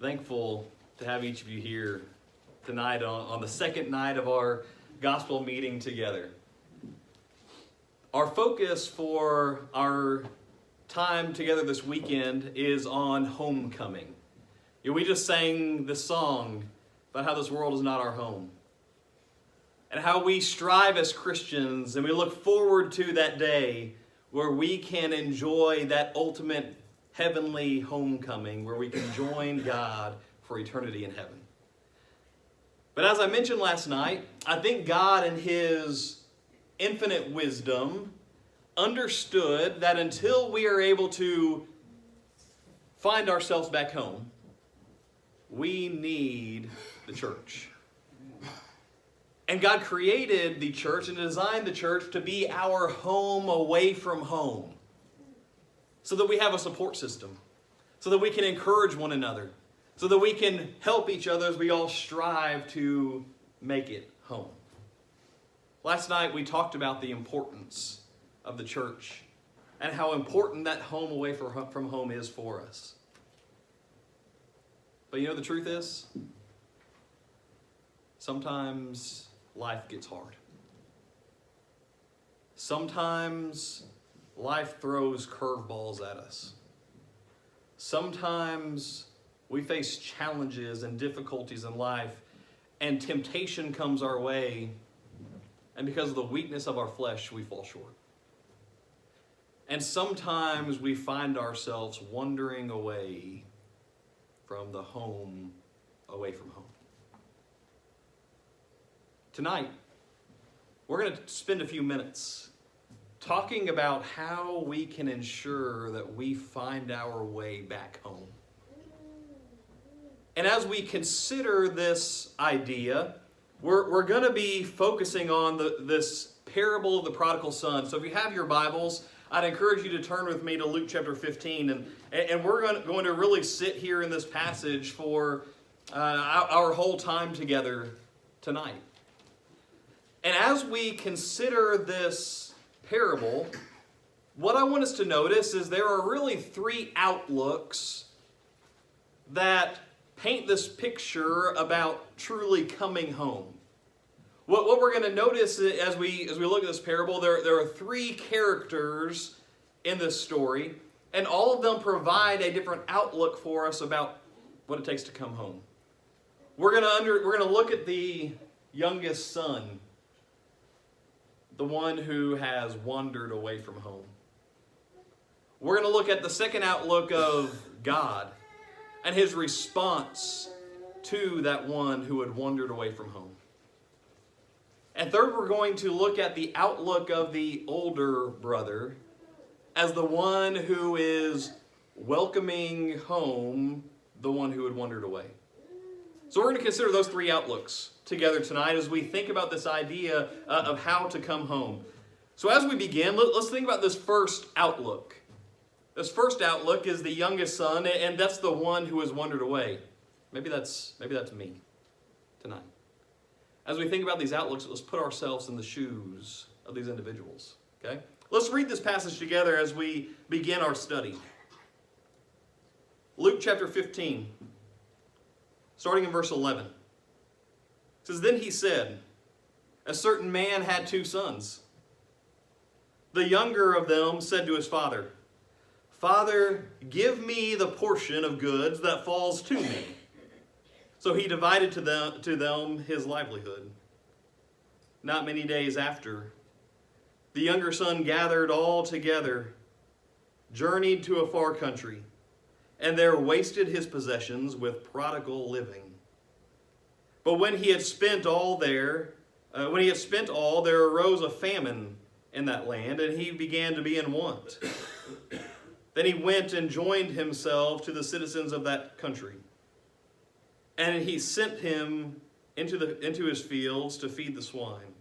Thankful to have each of you here tonight on the second night of our gospel meeting together. Our focus for our time together this weekend is on homecoming. We just sang this song about how this world is not our home, and how we strive as Christians and we look forward to that day where we can enjoy that ultimate heavenly homecoming, where we can join God for eternity in heaven. But as I mentioned last night, I think God in His infinite wisdom understood that until we are able to find ourselves back home, we need the church. And God created the church and designed the church to be our home away from home, so that we have a support system, so that we can encourage one another, so that we can help each other as we all strive to make it home. Last night we talked about the importance of the church and how important that home away from home is for us. But you know, the truth is, sometimes life gets hard. Sometimes life throws curveballs at us. Sometimes we face challenges and difficulties in life, and temptation comes our way, and because of the weakness of our flesh, we fall short. And sometimes we find ourselves wandering away from the home away from home. Tonight, we're going to spend a few minutes talking about how we can ensure that we find our way back home. And as we consider this idea, we're going to be focusing on this parable of the prodigal son. So if you have your Bibles, I'd encourage you to turn with me to Luke chapter 15. And we're going to really sit here in this passage for our whole time together tonight. And as we consider this parable, what I want us to notice is there are really three outlooks that paint this picture about truly coming home. What we're going to notice as we look at this parable, there are three characters in this story, and all of them provide a different outlook for us about what it takes to come home. We're going to look at the youngest son, the one who has wandered away from home. We're going to look at the second outlook of God and His response to that one who had wandered away from home. And third, we're going to look at the outlook of the older brother as the one who is welcoming home the one who had wandered away. So we're going to consider those three outlooks together tonight as we think about this idea of how to come home. So as we begin, let's think about this first outlook. This first outlook is the youngest son, and that's the one who has wandered away. Maybe that's me tonight. As we think about these outlooks, let's put ourselves in the shoes of these individuals. Okay? Let's read this passage together as we begin our study. Luke chapter 15, starting in verse 11. It says, "Then he said, a certain man had 2 sons. The younger of them said to his father, 'Father, give me the portion of goods that falls to me.' So he divided to them his livelihood. Not many days after, the younger son gathered all together, journeyed to a far country, and there wasted his possessions with prodigal living. But when he had spent all, there arose a famine in that land, and he began to be in want. Then he went and joined himself to the citizens of that country. And he sent him into his fields to feed the swine.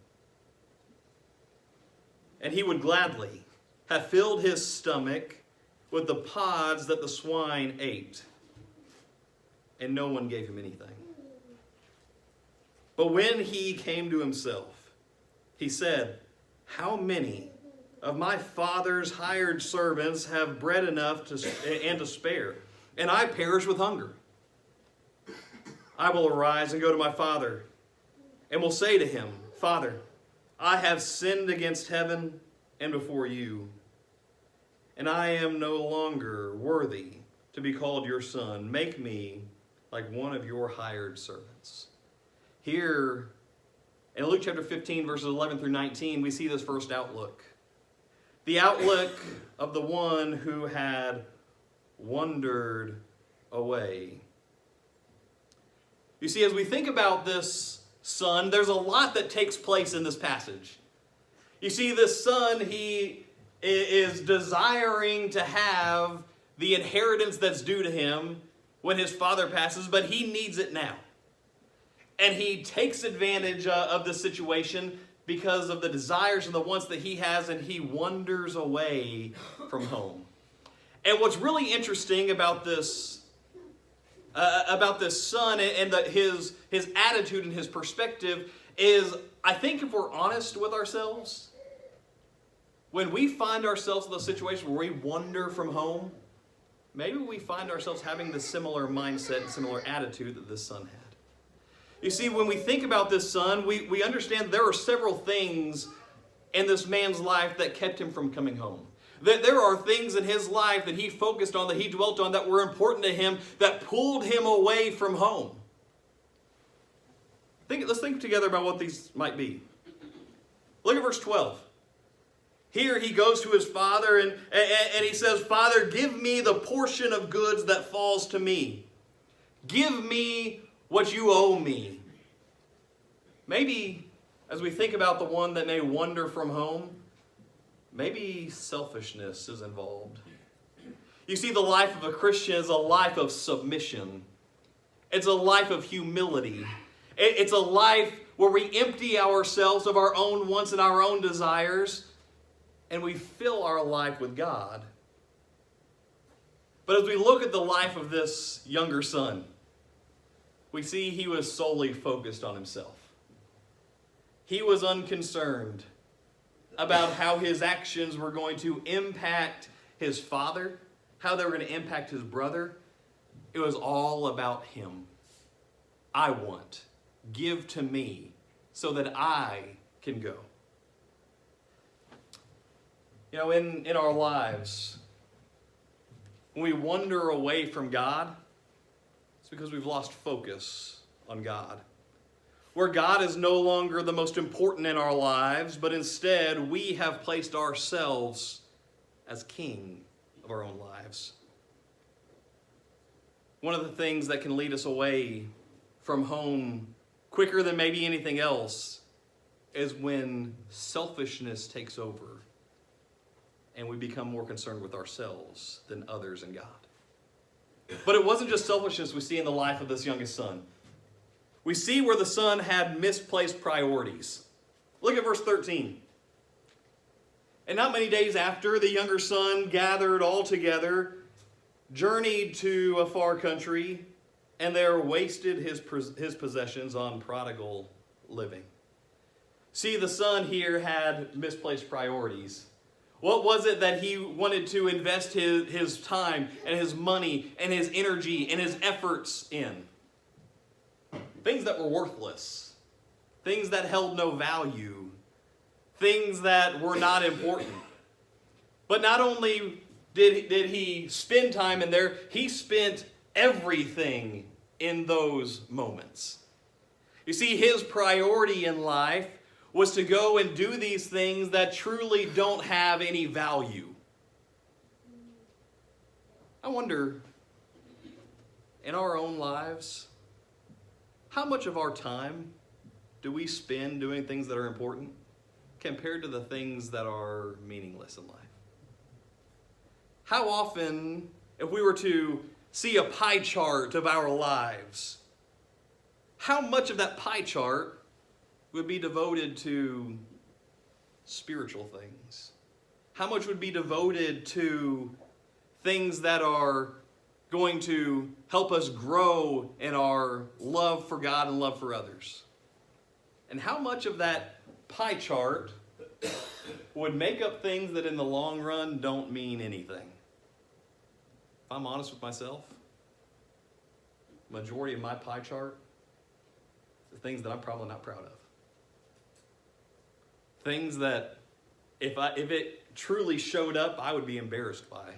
And he would gladly have filled his stomach with the pods that the swine ate. And no one gave him anything. But when he came to himself, he said, 'How many of my father's hired servants have bread enough and to spare, and I perish with hunger? I will arise and go to my father, and will say to him, Father, I have sinned against heaven and before you, and I am no longer worthy to be called your son. Make me like one of your hired servants. Here, in Luke chapter 15, verses 11 through 19, we see this first outlook. The outlook of the one who had wandered away. You see, as we think about this son, there's a lot that takes place in this passage. You see, this son, he is desiring to have the inheritance that's due to him when his father passes, but he needs it now. And he takes advantage of this situation because of the desires and the wants that he has, and he wanders away from home. And what's really interesting about this son and his attitude and his perspective is, I think if we're honest with ourselves, when we find ourselves in the situation where we wander from home, maybe we find ourselves having the similar mindset and similar attitude that this son had. You see, when we think about this son, we understand there are several things in this man's life that kept him from coming home. That there are things in his life that he focused on, that he dwelt on, that were important to him, that pulled him away from home. Let's think together about what these might be. Look at verse 12. Here he goes to his father and he says, Father, give me the portion of goods that falls to me. Give me what you owe me. Maybe as we think about the one that may wander from home, maybe selfishness is involved. You see, the life of a Christian is a life of submission. It's a life of humility. It's a life where we empty ourselves of our own wants and our own desires, and we fill our life with God. But as we look at the life of this younger son, we see he was solely focused on himself. He was unconcerned about how his actions were going to impact his father, how they were going to impact his brother. It was all about him. I want. Give to me so that I can go. You know, in our lives, when we wander away from God, it's because we've lost focus on God. Where God is no longer the most important in our lives, but instead we have placed ourselves as king of our own lives. One of the things that can lead us away from home quicker than maybe anything else is when selfishness takes over and we become more concerned with ourselves than others and God. But it wasn't just selfishness we see in the life of this youngest son. We see where the son had misplaced priorities. Look at verse 13. And not many days after, the younger son gathered all together, journeyed to a far country, and there wasted his possessions on prodigal living. See, the son here had misplaced priorities. What was it that he wanted to invest his time and his money and his energy and his efforts in? Things that were worthless. Things that held no value. Things that were not important. But not only did he spend time in there, he spent everything in those moments. You see, his priority in life was to go and do these things that truly don't have any value. I wonder, in our own lives, how much of our time do we spend doing things that are important compared to the things that are meaningless in life? How often, if we were to see a pie chart of our lives, how much of that pie chart would be devoted to spiritual things? How much would be devoted to things that are going to help us grow in our love for God and love for others? And how much of that pie chart would make up things that in the long run don't mean anything? If I'm honest with myself, majority of my pie chart The things that I'm probably not proud of. Things that if it truly showed up, I would be embarrassed by.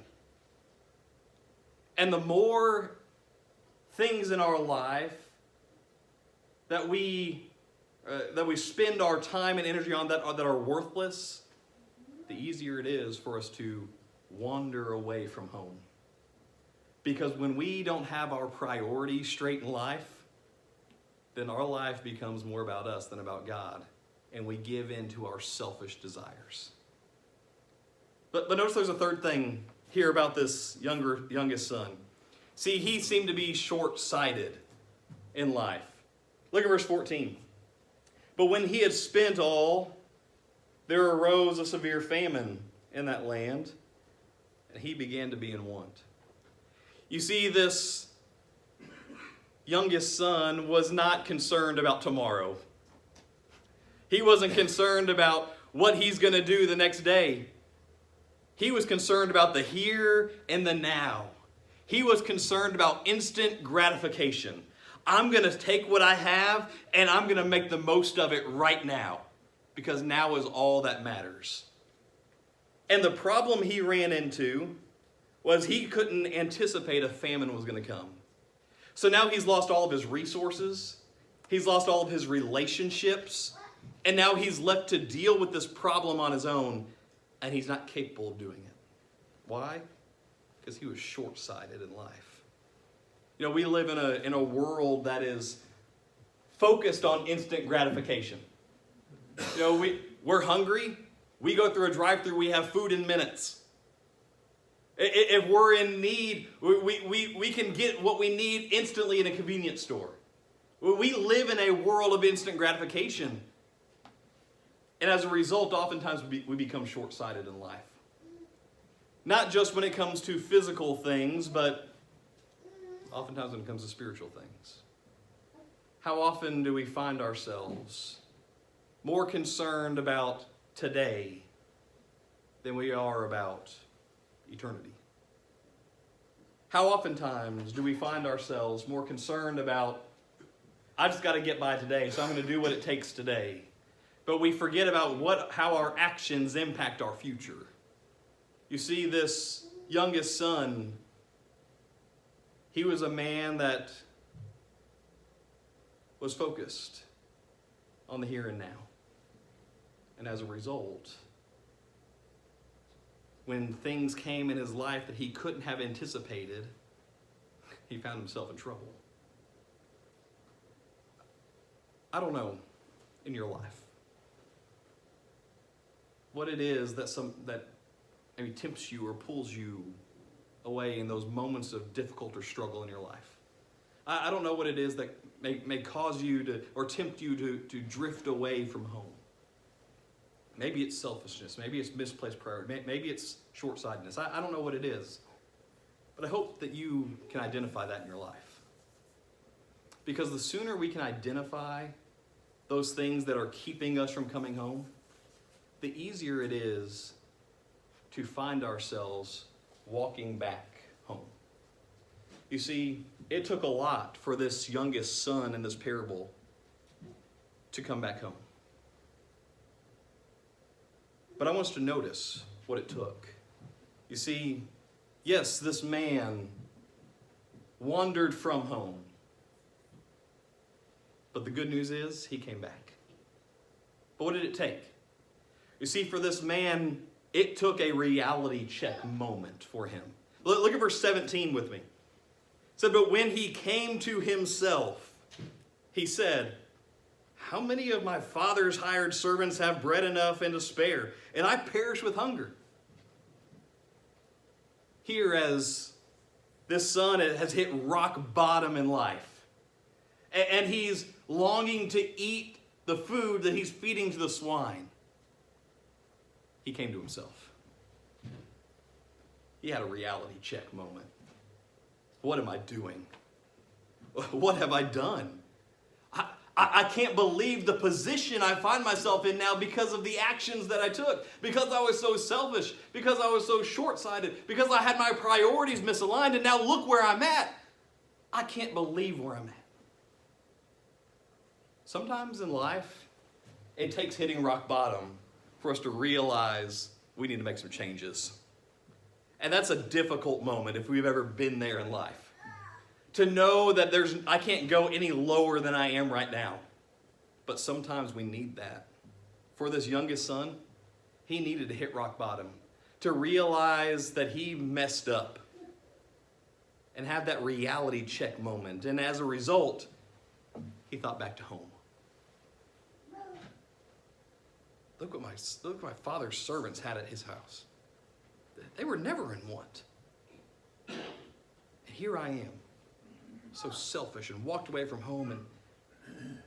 And the more things in our life that we spend our time and energy on that are worthless, the easier it is for us to wander away from home. Because when we don't have our priorities straight in life, then our life becomes more about us than about God, and we give in to our selfish desires. But notice there's a third thing here about this youngest son. See, he seemed to be short-sighted in life. Look at verse 14. But when he had spent all, there arose a severe famine in that land, and he began to be in want. You see, this youngest son was not concerned about tomorrow. He wasn't concerned about what he's going to do the next day. He was concerned about the here and the now. He was concerned about instant gratification. I'm going to take what I have and I'm going to make the most of it right now, because now is all that matters. And the problem he ran into was he couldn't anticipate a famine was going to come. So now he's lost all of his resources. He's lost all of his relationships. And now he's left to deal with this problem on his own, and he's not capable of doing it. Why? Because he was short-sighted in life. You know, we live in a world that is focused on instant gratification. You know, we're hungry. We go through a drive-thru, we have food in minutes. If we're in need, we can get what we need instantly in a convenience store. We live in a world of instant gratification. And as a result, oftentimes we become short-sighted in life. Not just when it comes to physical things, but oftentimes when it comes to spiritual things. How often do we find ourselves more concerned about today than we are about eternity? How oftentimes do we find ourselves more concerned about, I just got to get by today, so I'm going to do what it takes today. But we forget about how our actions impact our future. You see, this youngest son, he was a man that was focused on the here and now. And as a result, when things came in his life that he couldn't have anticipated, he found himself in trouble. I don't know in your life what it is that maybe tempts you or pulls you away in those moments of difficult or struggle in your life. I don't know what it is that may cause you to, or tempt you to drift away from home. Maybe it's selfishness. Maybe it's misplaced priority. Maybe it's short-sightedness. I don't know what it is. But I hope that you can identify that in your life. Because the sooner we can identify those things that are keeping us from coming home, the easier it is to find ourselves walking back home. You see, it took a lot for this youngest son in this parable to come back home. But I want us to notice what it took. You see, yes, this man wandered from home. But the good news is he came back. But what did it take? You see, for this man, it took a reality check moment for him. Look at verse 17 with me. It said, but when he came to himself, he said, how many of my father's hired servants have bread enough and to spare, and I perish with hunger? Here, as this son has hit rock bottom in life, and he's longing to eat the food that he's feeding to the swine, he came to himself. He had a reality check moment. What am I doing? What have I done? I can't believe the position I find myself in now because of the actions that I took, because I was so selfish, because I was so short-sighted, because I had my priorities misaligned, and now look where I'm at. I can't believe where I'm at. Sometimes in life, it takes hitting rock bottom for us to realize we need to make some changes. And that's a difficult moment if we've ever been there in life. To know that I can't go any lower than I am right now. But sometimes we need that. For this youngest son, he needed to hit rock bottom to realize that he messed up and have that reality check moment. And as a result, he thought back to home. Look what my father's servants had at his house. They were never in want. And here I am, so selfish and walked away from home, and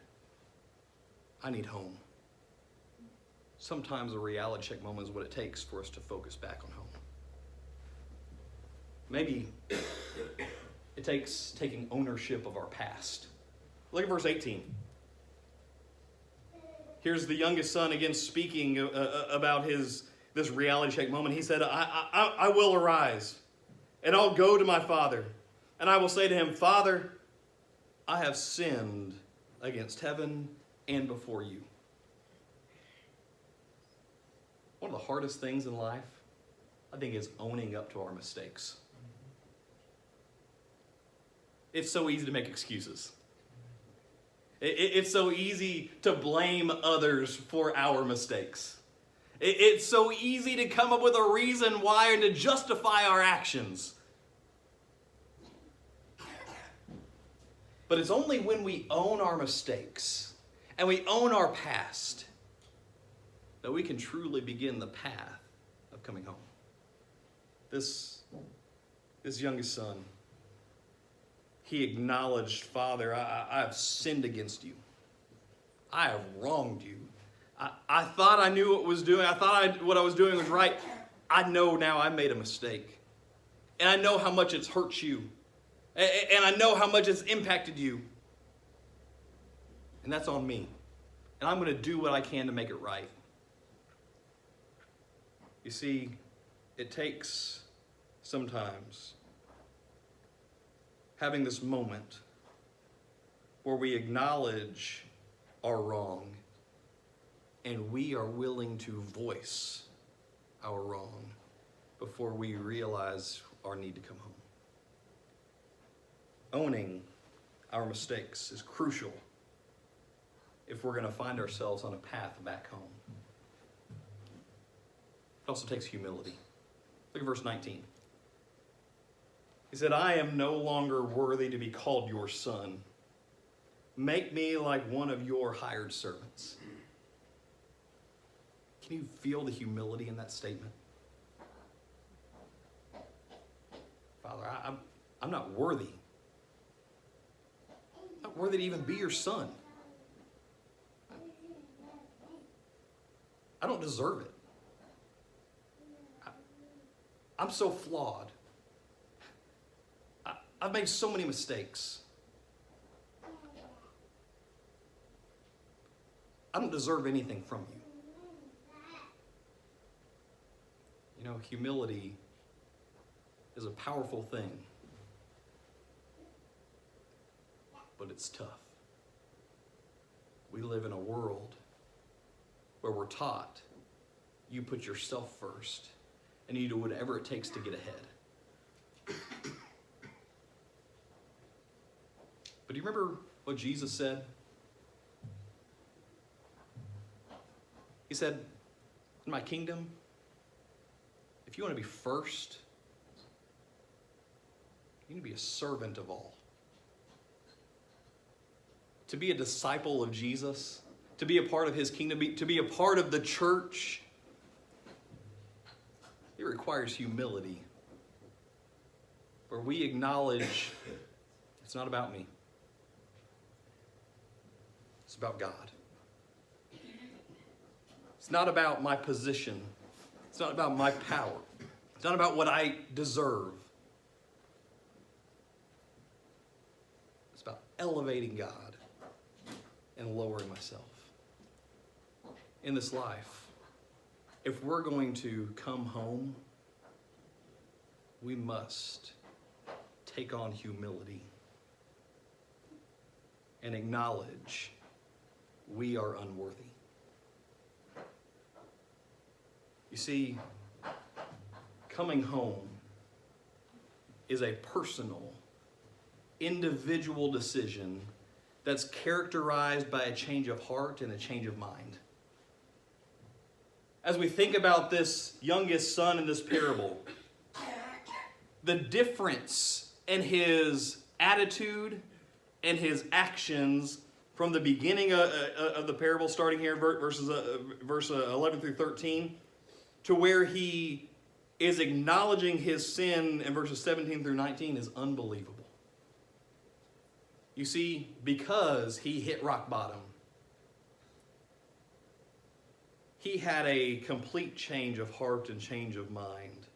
I need home. Sometimes a reality check moment is what it takes for us to focus back on home. Maybe it takes taking ownership of our past. Look at verse 18. Here's the youngest son again speaking about this reality check moment. He said, I will arise, and I'll go to my father, and I will say to him, Father, I have sinned against heaven and before you. One of the hardest things in life, I think, is owning up to our mistakes. It's so easy to make excuses. It's so easy to blame others for our mistakes. It's so easy to come up with a reason why and to justify our actions. But it's only when we own our mistakes and we own our past that we can truly begin the path of coming home. This youngest son, he acknowledged, Father, I have sinned against you. I have wronged you. I thought I knew what I was doing. I thought what I was doing was right. I know now I made a mistake. And I know how much it's hurt you. And I know how much it's impacted you. And that's on me. And I'm going to do what I can to make it right. You see, it takes sometimes having this moment where we acknowledge our wrong and we are willing to voice our wrong before we realize our need to come home. Owning our mistakes is crucial if we're going to find ourselves on a path back home. It also takes humility. Look at verse 19. He said, I am no longer worthy to be called your son. Make me like one of your hired servants. Can you feel the humility in that statement? Father, I'm not worthy. I'm not worthy to even be your son. I don't deserve it. I'm so flawed. I've made so many mistakes. I don't deserve anything from you. You know, humility is a powerful thing, but it's tough. We live in a world where we're taught you put yourself first and you do whatever it takes to get ahead. But do you remember what Jesus said? He said, in my kingdom, if you want to be first, you need to be a servant of all. To be a disciple of Jesus, to be a part of his kingdom, to be a part of the church, it requires humility, where we acknowledge it's not about me. It's about God. It's not about my position. It's not about my power. It's not about what I deserve. It's about elevating God and lowering myself. In this life, if we're going to come home, we must take on humility and acknowledge we are unworthy. You see, coming home is a personal, individual decision that's characterized by a change of heart and a change of mind. As we think about this youngest son in this parable, the difference in his attitude and his actions from the beginning of the parable, starting here, verse 11 through 13, to where he is acknowledging his sin in verses 17 through 19 is unbelievable. You see, because he hit rock bottom, he had a complete change of heart and change of mind.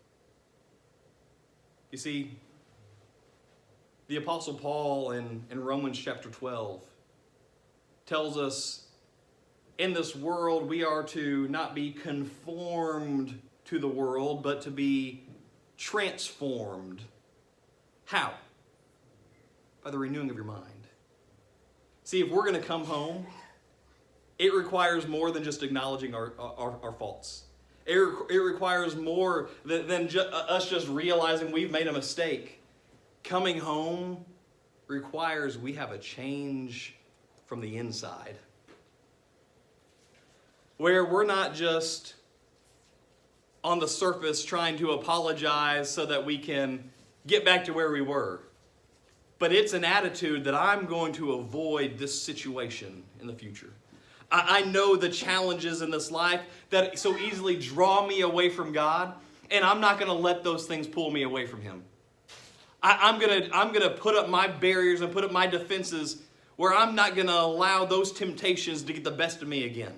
You see, the Apostle Paul in Romans chapter 12 tells us in this world we are to not be conformed to the world, but to be transformed. How? By the renewing of your mind. See, if we're going to come home, it requires more than just acknowledging our faults. It requires more than us just realizing we've made a mistake. Coming home requires we have a change from the inside, where we're not just on the surface trying to apologize so that we can get back to where we were. But it's an attitude that I'm going to avoid this situation in the future. I know the challenges in this life that so easily draw me away from God, and I'm not going to let those things pull me away from Him. I'm gonna put up my barriers and put up my defenses where I'm not going to allow those temptations to get the best of me again.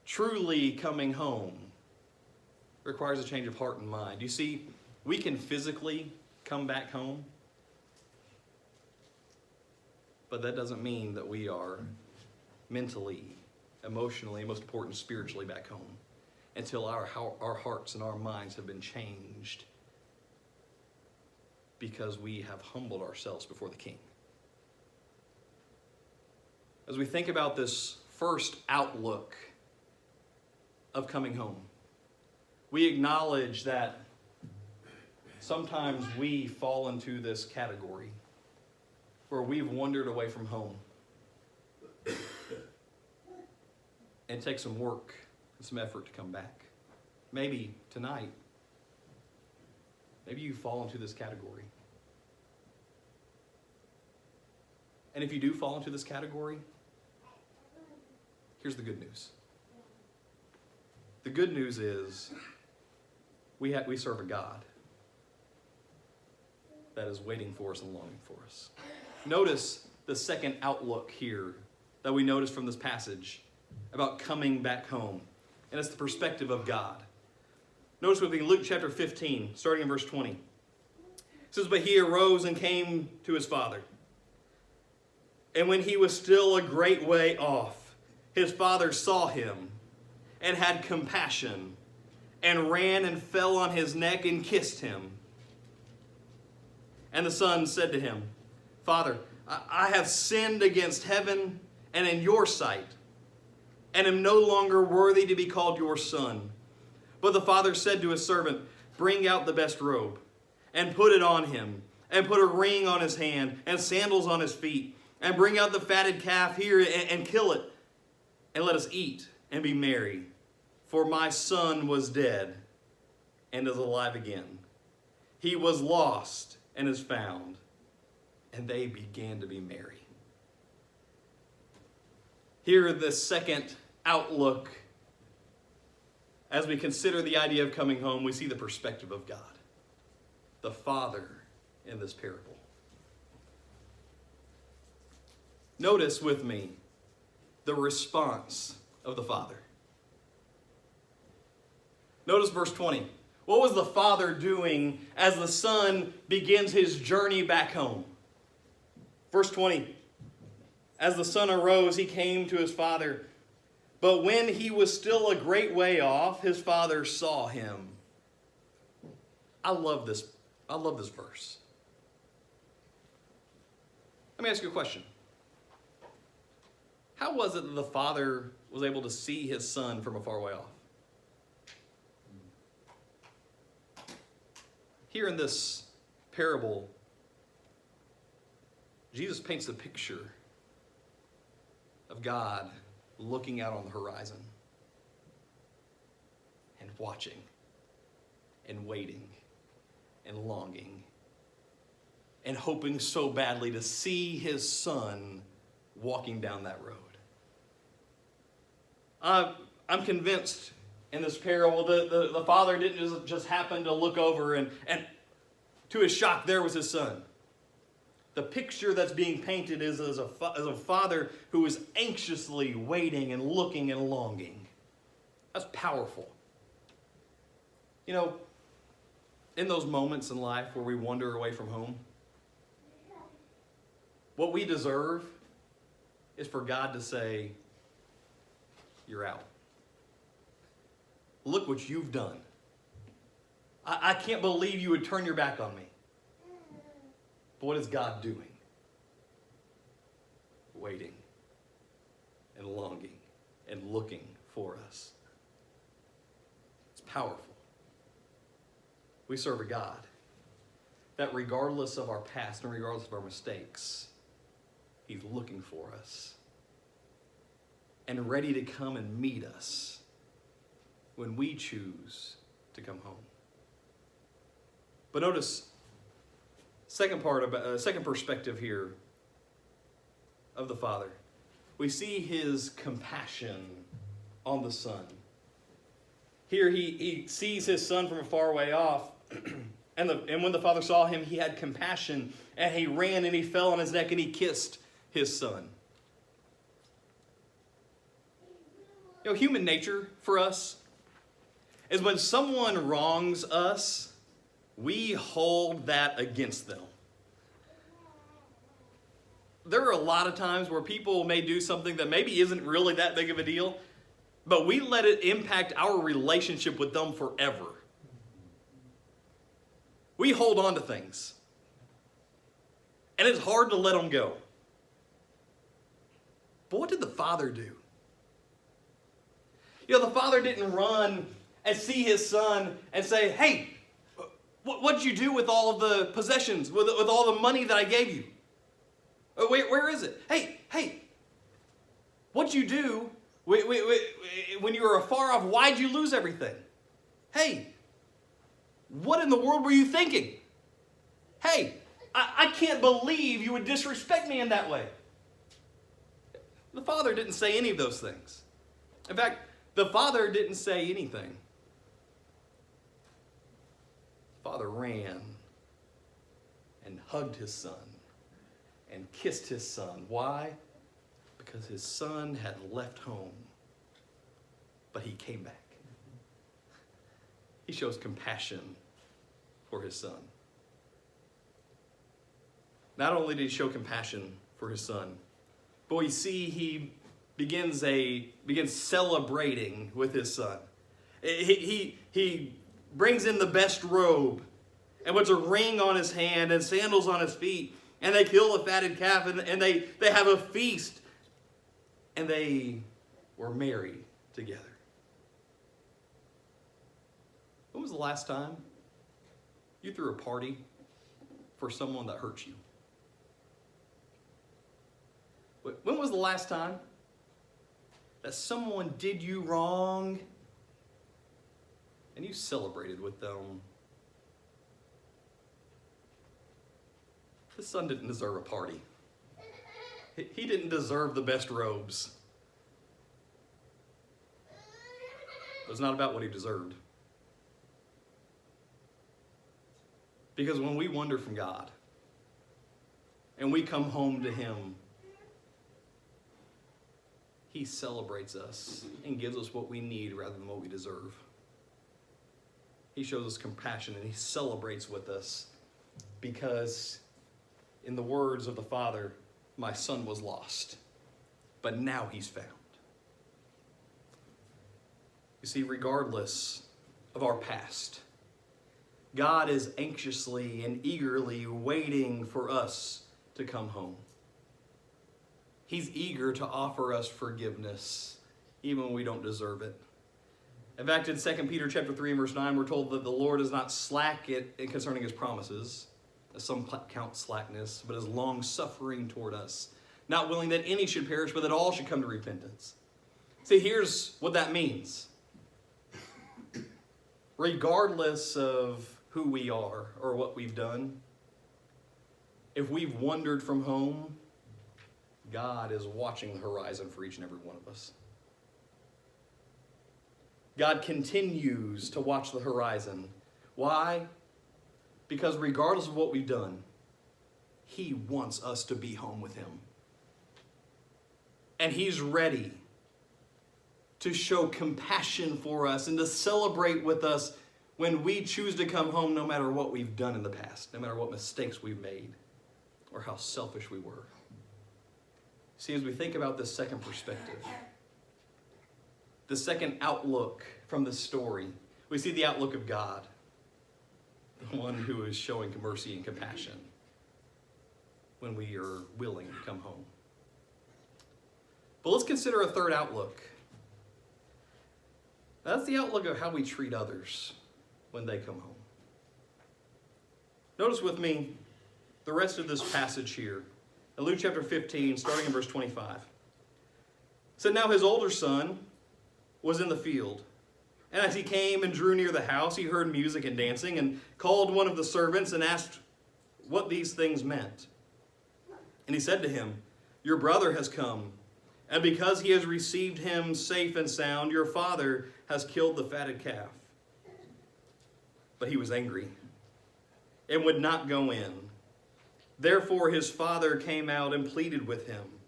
Truly coming home requires a change of heart and mind. You see, we can physically come back home, but that doesn't mean that we are mentally, emotionally, and most important, spiritually back home until our hearts and our minds have been changed because we have humbled ourselves before the King. As we think about this first outlook of coming home, we acknowledge that sometimes we fall into this category where we've wandered away from home. And it takes some work and some effort to come back. Maybe tonight, maybe you fall into this category. And if you do fall into this category, here's the good news. The good news is we serve a God that is waiting for us and longing for us. Notice the second outlook here that we notice from this passage about coming back home. And it's the perspective of God. Notice with me Luke chapter 15, starting in verse 20. It says, "But he arose and came to his father. And when he was still a great way off, his father saw him and had compassion and ran and fell on his neck and kissed him. And the son said to him, 'Father, I have sinned against heaven and in your sight, and am no longer worthy to be called your son.' But the father said to his servant, 'Bring out the best robe and put it on him, and put a ring on his hand and sandals on his feet, and bring out the fatted calf here and kill it, and let us eat and be merry. For my son was dead and is alive again. He was lost and is found.' And they began to be merry." Here, the second outlook, as we consider the idea of coming home, we see the perspective of God, the Father in this parable. Notice with me the response of the Father. Notice verse 20. What was the Father doing as the Son begins his journey back home? Verse 20. "As the Son arose, he came to his father. But when he was still a great way off, his father saw him." I love this verse. Let me ask you a question. How was it that the father was able to see his son from a far way off? Here in this parable, Jesus paints a picture of God looking out on the horizon and watching and waiting and longing and hoping so badly to see his son walking down that road. I'm convinced in this parable the father didn't just happen to look over and to his shock there was his son. The picture that's being painted is as a father who is anxiously waiting and looking and longing. That's powerful. You know, in those moments in life where we wander away from home, what we deserve is for God to say, "You're out. Look what you've done. I can't believe you would turn your back on me." But what is God doing? Waiting and longing and looking for us. It's powerful. We serve a God that regardless of our past and regardless of our mistakes, he's looking for us and ready to come and meet us when we choose to come home. But notice, second perspective here of the Father. We see his compassion on the Son. Here he sees his son from a far way off, and when the Father saw him, he had compassion, and he ran and he fell on his neck and he kissed his son. You know, human nature for us is when someone wrongs us, we hold that against them. There are a lot of times where people may do something that maybe isn't really that big of a deal, but we let it impact our relationship with them forever. We hold on to things, and it's hard to let them go. But what did the Father do? You know, the Father didn't run and see his son and say, "Hey, what'd you do with all of the possessions, with all the money that I gave you? Where is it? Hey, what'd you do when you were afar off? Why'd you lose everything? Hey, what in the world were you thinking? Hey, I can't believe you would disrespect me in that way." The Father didn't say any of those things. In fact, the Father didn't say anything. The Father ran and hugged his son and kissed his son. Why? Because his son had left home, but he came back. He shows compassion for his son. Not only did he show compassion for his son, but we see he begins celebrating with his son. He brings in the best robe and puts a ring on his hand and sandals on his feet, and they kill a fatted calf, and they have a feast, and they were married together. When was the last time you threw a party for someone that hurt you? When was the last time that someone did you wrong and you celebrated with them? His son didn't deserve a party. He didn't deserve the best robes. It was not about what he deserved. Because when we wander from God and we come home to him, he celebrates us and gives us what we need rather than what we deserve. He shows us compassion and he celebrates with us because, in the words of the Father, my son was lost, but now he's found. You see, regardless of our past, God is anxiously and eagerly waiting for us to come home. He's eager to offer us forgiveness, even when we don't deserve it. In fact, in 2 Peter chapter 3 and verse 9, we're told that the Lord is not slack concerning his promises, as some count slackness, but is long-suffering toward us, not willing that any should perish, but that all should come to repentance. See, here's what that means. Regardless of who we are or what we've done, if we've wandered from home, God is watching the horizon for each and every one of us. God continues to watch the horizon. Why? Because regardless of what we've done, he wants us to be home with him. And he's ready to show compassion for us and to celebrate with us when we choose to come home, no matter what we've done in the past, no matter what mistakes we've made or how selfish we were. See, as we think about this second perspective, the second outlook from the story, we see the outlook of God, the one who is showing mercy and compassion when we are willing to come home. But let's consider a third outlook. That's the outlook of how we treat others when they come home. Notice with me the rest of this passage here. In Luke chapter 15, starting in verse 25. It said, "Now his older son was in the field. And as he came and drew near the house, he heard music and dancing, and called one of the servants and asked what these things meant. And he said to him, 'Your brother has come, and because he has received him safe and sound, your father has killed the fatted calf.' But he was angry and would not go in. Therefore his father came out and pleaded with him.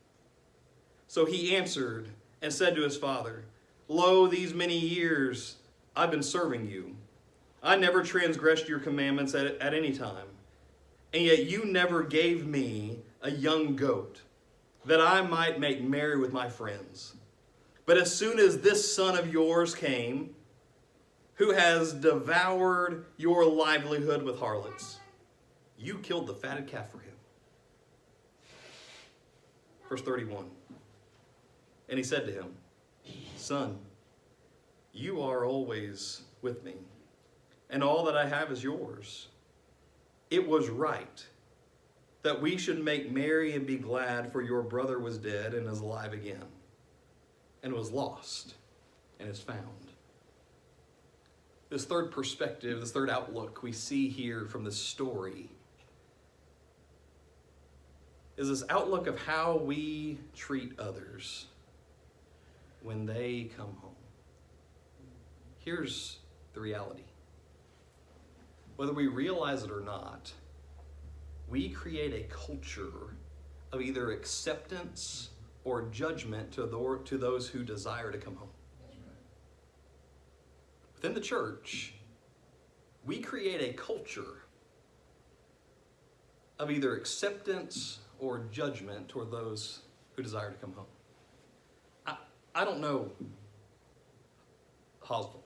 So he answered and said to his father, 'Lo, these many years I've been serving you. I never transgressed your commandments at any time. And yet you never gave me a young goat, that I might make merry with my friends. But as soon as this son of yours came, who has devoured your livelihood with harlots, you killed the fatted calf for him.'" Verse 31. "And he said to him, 'Son, you are always with me, and all that I have is yours. It was right that we should make merry and be glad, for your brother was dead and is alive again, and was lost and is found.'" This third perspective, this third outlook we see here from this story is this outlook of how we treat others when they come home. Here's the reality. Whether we realize it or not, we create a culture of either acceptance or judgment to those who desire to come home. Within the church, we create a culture of either acceptance or judgment toward those who desire to come home. I don't know Hosville.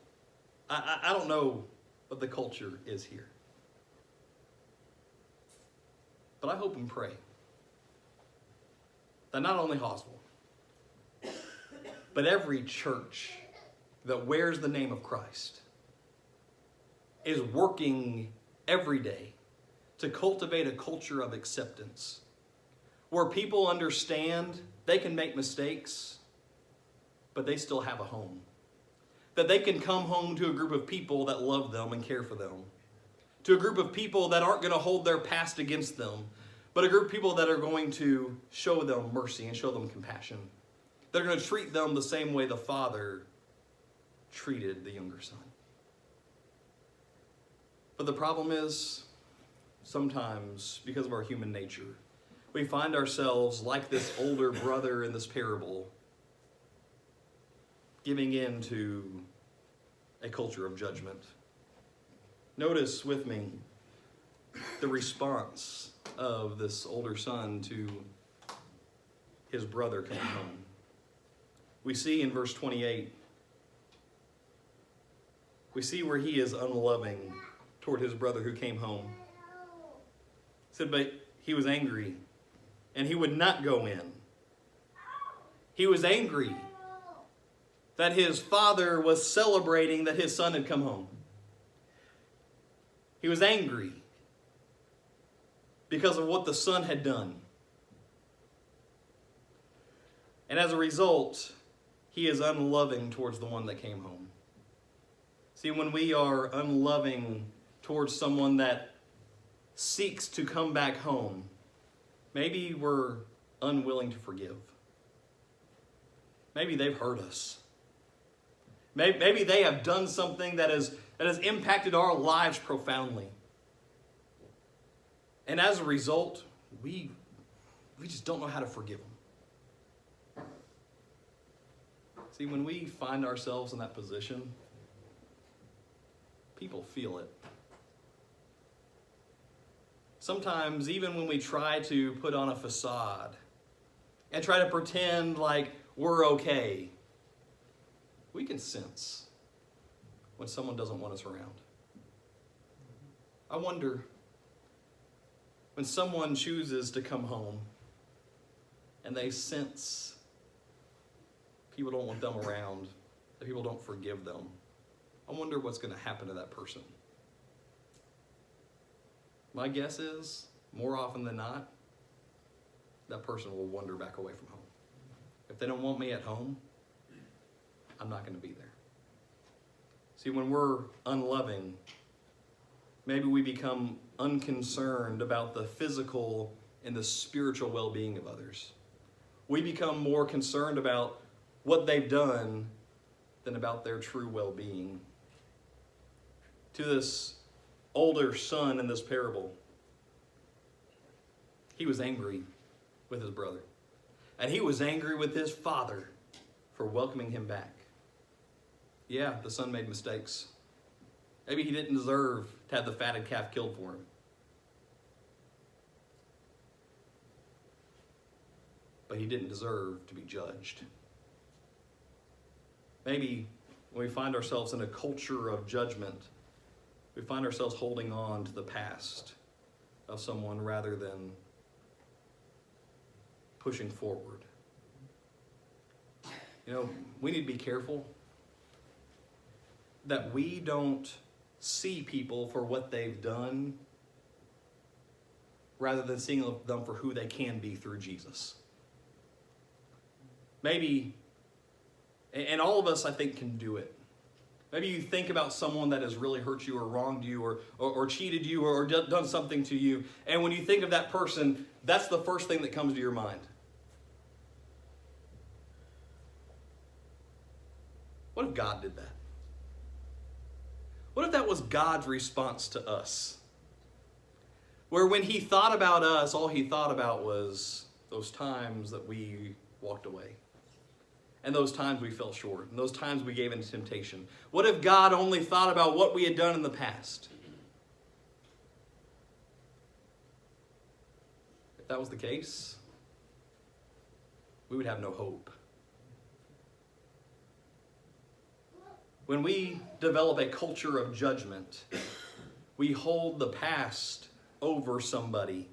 I don't know what the culture is here. But I hope and pray that not only Hosville, but every church that wears the name of Christ is working every day to cultivate a culture of acceptance, where people understand they can make mistakes, but they still have a home. That they can come home to a group of people that love them and care for them. To a group of people that aren't going to hold their past against them, but a group of people that are going to show them mercy and show them compassion. They're going to treat them the same way the father treated the younger son. But the problem is, sometimes, because of our human nature, we find ourselves like this older brother in this parable, giving in to a culture of judgment. Notice with me the response of this older son to his brother coming home. We see in verse 28, we see where he is unloving toward his brother who came home. It said, but he was angry, and he would not go in. He was angry that his father was celebrating that his son had come home. He was angry because of what the son had done. And as a result, he is unloving towards the one that came home. See, when we are unloving towards someone that seeks to come back home, maybe we're unwilling to forgive. Maybe they've hurt us. Maybe they have done something that has impacted our lives profoundly. And as a result, we just don't know how to forgive them. See, when we find ourselves in that position, people feel it. Sometimes, even when we try to put on a facade and try to pretend like we're okay, we can sense when someone doesn't want us around. I wonder, when someone chooses to come home and they sense people don't want them around, that people don't forgive them, I wonder what's going to happen to that person. My guess is, more often than not, that person will wander back away from home. If they don't want me at home, I'm not going to be there. See, when we're unloving, maybe we become unconcerned about the physical and the spiritual well-being of others. We become more concerned about what they've done than about their true well-being. To this older son in this parable, he was angry with his brother. And he was angry with his father for welcoming him back. Yeah, the son made mistakes. Maybe he didn't deserve to have the fatted calf killed for him. But he didn't deserve to be judged. Maybe when we find ourselves in a culture of judgment, we find ourselves holding on to the past of someone rather than pushing forward. You know, we need to be careful that we don't see people for what they've done rather than seeing them for who they can be through Jesus. Maybe, and all of us, I think, can do it. Maybe you think about someone that has really hurt you or wronged you or cheated you or done something to you, and when you think of that person, that's the first thing that comes to your mind. What if God did that? What if that was God's response to us? Where when he thought about us, all he thought about was those times that we walked away. And those times we fell short. And those times we gave in to temptation. What if God only thought about what we had done in the past? If that was the case, we would have no hope. When we develop a culture of judgment, we hold the past over somebody.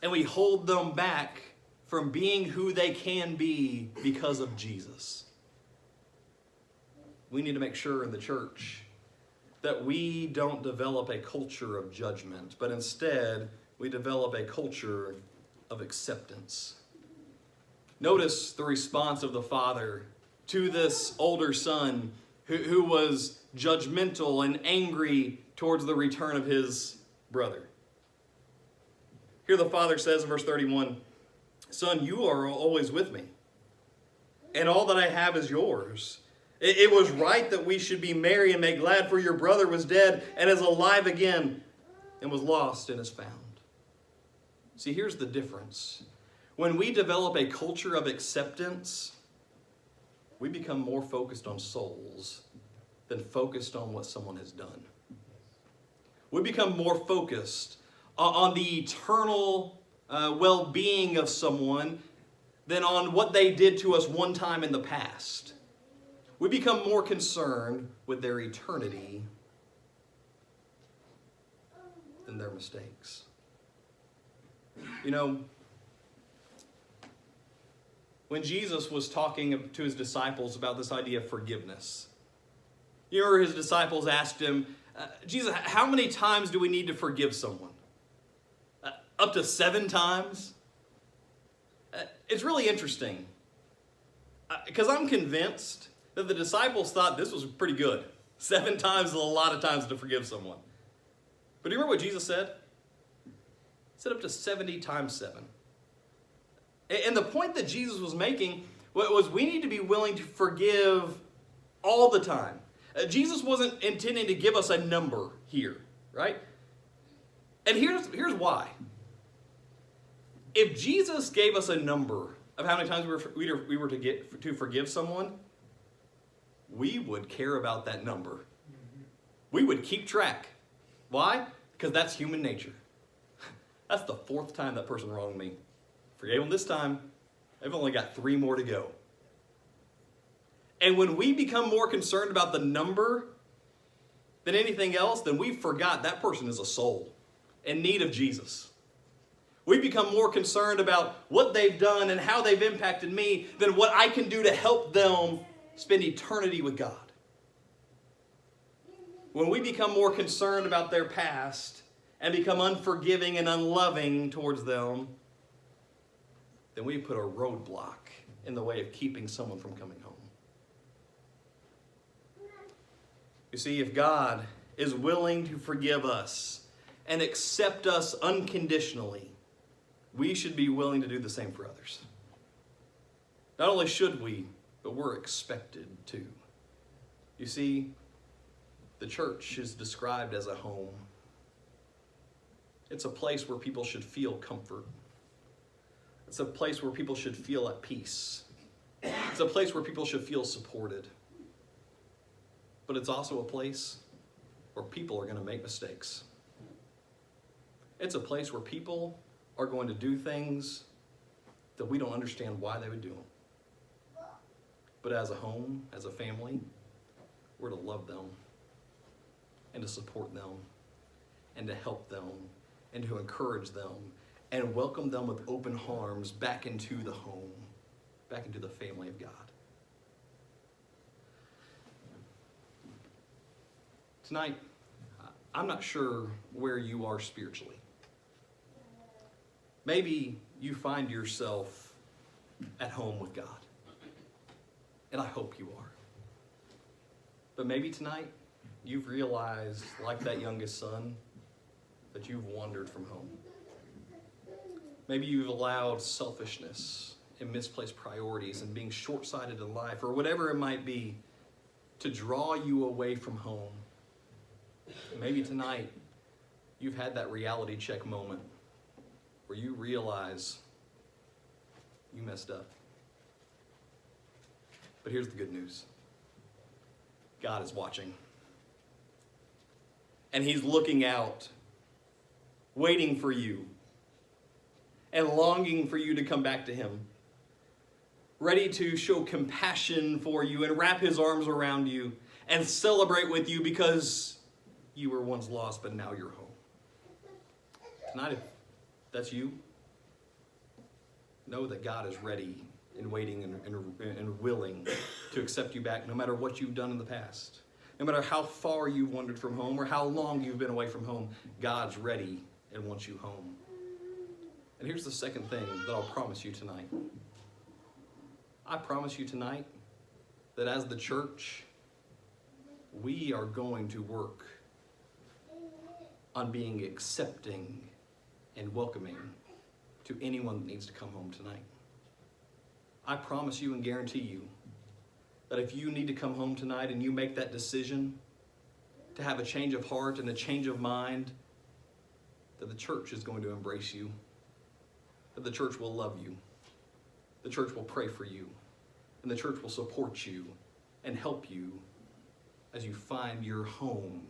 And we hold them back from being who they can be because of Jesus. We need to make sure in the church that we don't develop a culture of judgment, but instead we develop a culture of acceptance. Notice the response of the father to this older son who was judgmental and angry towards the return of his brother. Here the father says in verse 31, "Son, you are always with me, and all that I have is yours. It was right that we should be merry and make glad, for your brother was dead and is alive again, and was lost and is found." See, here's the difference. When we develop a culture of acceptance, we become more focused on souls than focused on what someone has done. We become more focused on the eternal well-being of someone than on what they did to us one time in the past. We become more concerned with their eternity than their mistakes. You know, when Jesus was talking to his disciples about this idea of forgiveness. You remember his disciples asked him, Jesus, how many times do we need to forgive someone? Up to 7 times? It's really interesting because I'm convinced that the disciples thought this was pretty good. 7 times is a lot of times to forgive someone. But do you remember what Jesus said? He said up to 70 times 7. And the point that Jesus was making was we need to be willing to forgive all the time. Jesus wasn't intending to give us a number here, right? And here's why. If Jesus gave us a number of how many times we were to forgive someone, we would care about that number. We would keep track. Why? Because that's human nature. That's the 4th time that person wronged me. Forgave them this time. They've only got 3 more to go. And when we become more concerned about the number than anything else, then we forgot that person is a soul in need of Jesus. We become more concerned about what they've done and how they've impacted me than what I can do to help them spend eternity with God. When we become more concerned about their past and become unforgiving and unloving towards them, then we put a roadblock in the way of keeping someone from coming home. You see, if God is willing to forgive us and accept us unconditionally, we should be willing to do the same for others. Not only should we, but we're expected to. You see, the church is described as a home. It's a place where people should feel comfort. It's a place where people should feel at peace. It's a place where people should feel supported. But it's also a place where people are going to make mistakes. It's a place where people are going to do things that we don't understand why they would do them. But as a home, as a family, we're to love them and to support them and to help them and to encourage them and welcome them with open arms back into the home, back into the family of God. Tonight, I'm not sure where you are spiritually. Maybe you find yourself at home with God. And I hope you are. But maybe tonight, you've realized, like that youngest son, that you've wandered from home. Maybe you've allowed selfishness and misplaced priorities and being short-sighted in life, or whatever it might be, to draw you away from home. Maybe tonight, you've had that reality check moment where you realize you messed up. But here's the good news. God is watching. And He's looking out, waiting for you, and longing for you to come back to Him, ready to show compassion for you and wrap His arms around you and celebrate with you because you were once lost, but now you're home. Tonight, if that's you, know that God is ready and waiting and willing to accept you back, no matter what you've done in the past. No matter how far you've wandered from home or how long you've been away from home, God's ready and wants you home. And here's the second thing that I'll promise you tonight. I promise you tonight that as the church, we are going to work on being accepting and welcoming to anyone that needs to come home tonight. I promise you and guarantee you that if you need to come home tonight and you make that decision to have a change of heart and a change of mind, that the church is going to embrace you, that the church will love you, the church will pray for you, and the church will support you and help you as you find your home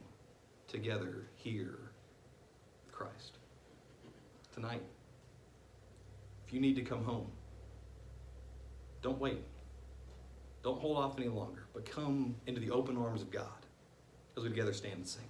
together here with Christ. Tonight, if you need to come home, don't wait. Don't hold off any longer, but come into the open arms of God as we together stand and sing.